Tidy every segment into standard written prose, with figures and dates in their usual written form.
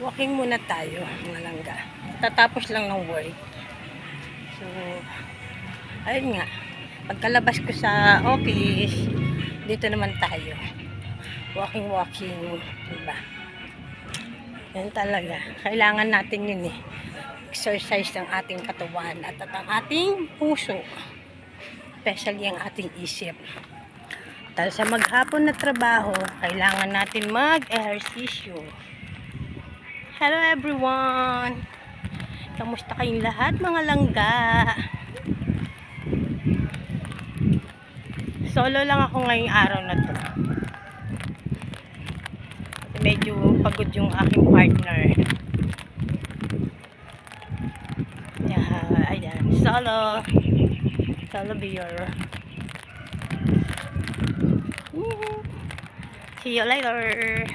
Walking muna tayo, mga langga. Tatapos lang ng work. So, ayun nga. Pagkalabas ko sa office, dito naman tayo. Walking. Diba? Yan talaga. Kailangan natin yun eh. Exercise ng ating katawan at ang ating puso. Especially ang ating isip. Dahil sa maghapon na trabaho, kailangan natin mag-ehersisyo. Hello everyone! Kamusta kayong lahat mga langga? Solo lang ako ngayong araw na to. Medyo pagod yung aking partner. Ayan, solo beer. See you later.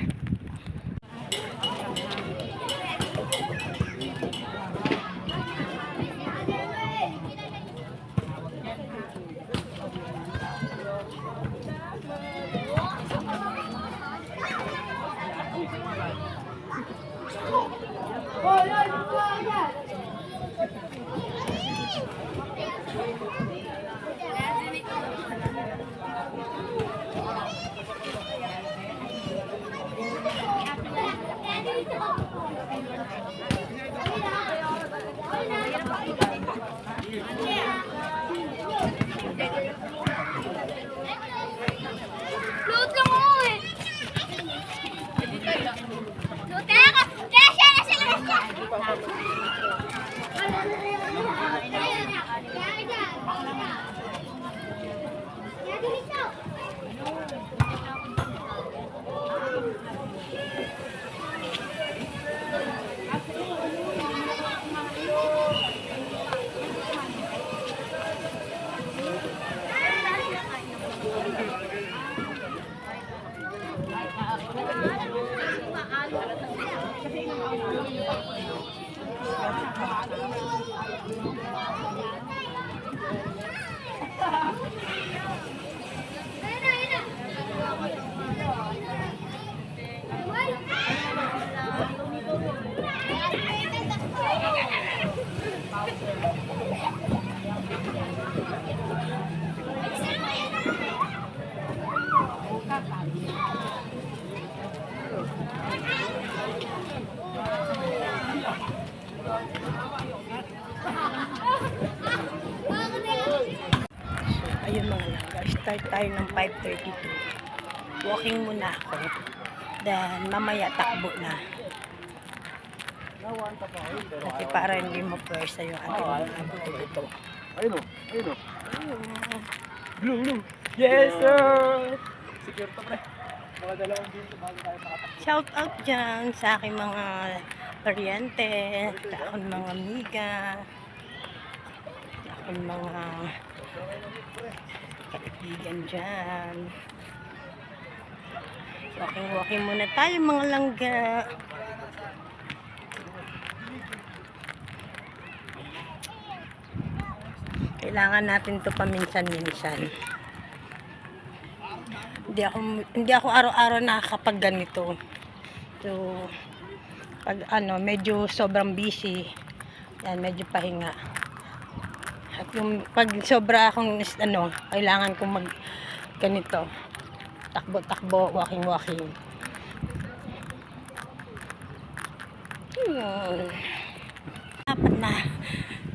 Ayun mga langga, start tayo ng 5:32. Walking muna ako. Then mamaya takbo na. Kasi para hindi mo pwersa yung ating mga buto-buto. Ayun o. Blue. Yes sir! Secure to pre. Mga dalawang dito bago tayo makatakbo. Shout out dyan sa aking mga paryente, sa aking mga amiga, sa aking mga kaibigan dyan. Walking muna tayo mga langga. Kailangan natin to paminsan-minsan. Hindi ako araw-araw nakakapag ganito. So, pag medyo sobrang busy, yan, medyo pahinga. At yung pag sobra akong kailangan kong mag ganito. Takbo, walking. Dapat na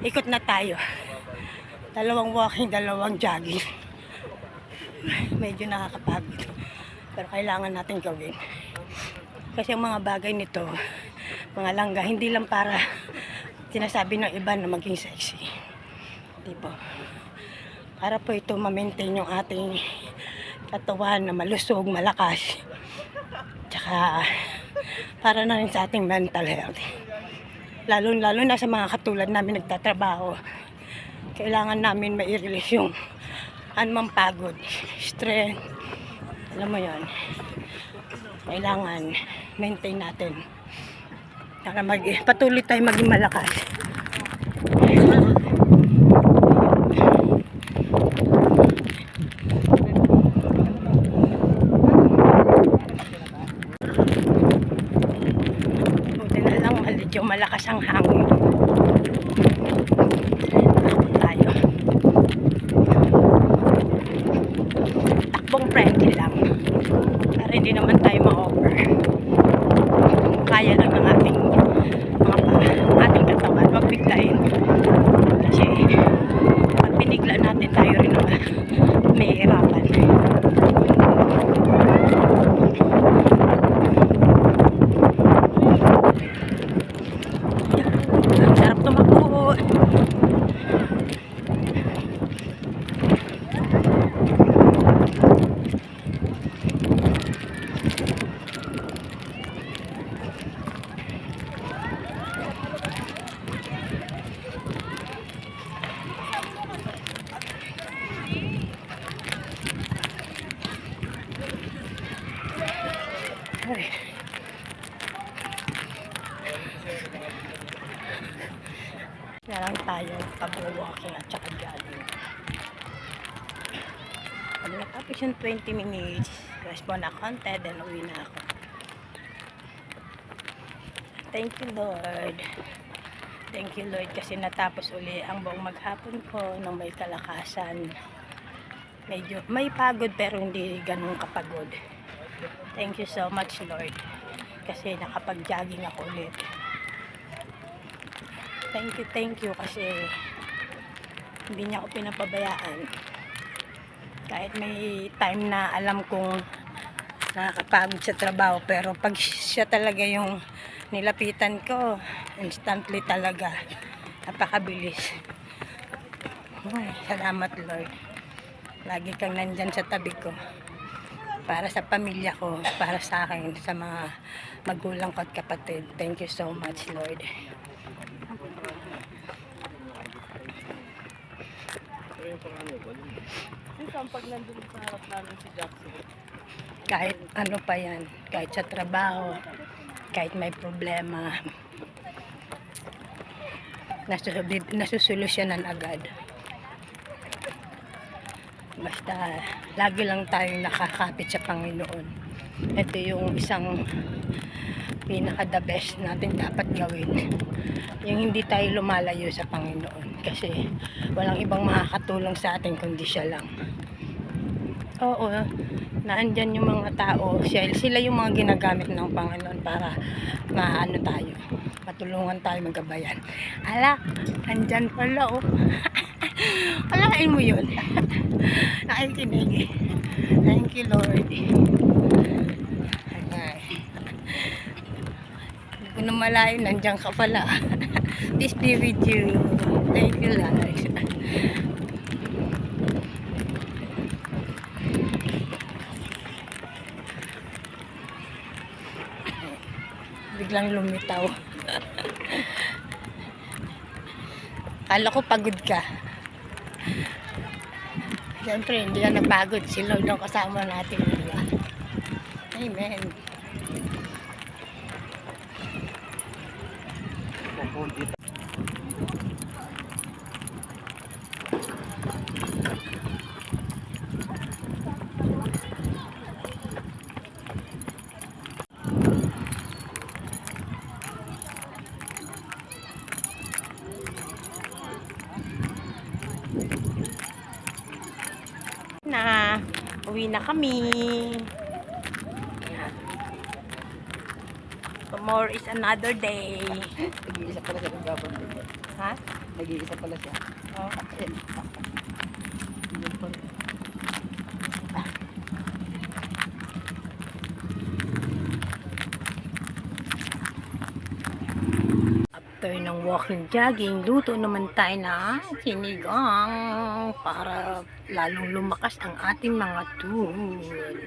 ikot na tayo. Dalawang walking, dalawang jogging. Medyo nakakapagod. Pero kailangan natin gawin. Kasi ang mga bagay nito, mga langga, hindi lang para sinasabi ng iba na maging sexy. Diba? Para po ito ma-maintain yung ating katawan na malusog, malakas. Tsaka para na rin sa ating mental health. Lalo na sa mga katulad namin nagtatrabaho. Kailangan namin mai-release yung anumang pagod, stress. Alam mo yon. Kailangan maintain natin. Para patuloy tayo maging malakas. Buti para hindi naman tayo ma-over. Kaya lang ng ating ating katawan, wag biglain. Kasi pag pinigla natin, tayo rin naman may hirapan. Ang sarap tumakbo. Ay. Na lang tayo pag-walking at saka jogging. Pag natapos yung 20 minutes, rest mo na konti, then uwi na ako. Thank you, Lord. Thank you, Lord, kasi natapos uli ang buong maghapon ko ng may kalakasan. Medyo may pagod pero hindi ganun kapagod. Thank you so much, Lord, kasi nakapag-jogging ako ulit. Thank you kasi hindi niya ako pinapabayaan. Kahit may time na alam kong nakakapagod sa trabaho, pero pag siya talaga yung nilapitan ko, instantly talaga, napakabilis. Ay, salamat, Lord. Lagi kang nandyan sa tabi ko. Para sa pamilya ko, para sa akin, sa mga magulang ko at kapatid. Thank you so much, Lord. Pag nandun sa harap namin si Jackson. Kahit ano pa yan, kahit sa trabaho, kahit may problema, nasusolusyonan agad. Basta lagi lang tayong nakakapit sa Panginoon. Ito yung isang pinaka the best natin dapat gawin, yung hindi tayo lumalayo sa Panginoon, kasi walang ibang makakatulong sa atin kundi siya lang. Oo, naandyan yung mga tao, sila yung mga ginagamit ng Panginoon para maano tayo, matulungan tayo, magabayan. Ala, andyan pala, oh. Alain mo yun. Nakikinig. Thank you, Lord. Ay. Hindi ko na malayo, nandiyan ka pala. Peace be with you. Thank you, Lord. Biglang lumitaw. Kala ko pagod ka. Siyempre, hindi ka napagod. Si Lord ang kasama natin, diba? Amen. Na, uwi na kami. Tomorrow is another day. Nag-iisa pala siya ng gabang. Ha? Nag-iisa pala siya. Oh. After ng walking jogging, luto naman tayo na sinigang para lalong lumakas ang ating mga tuhod.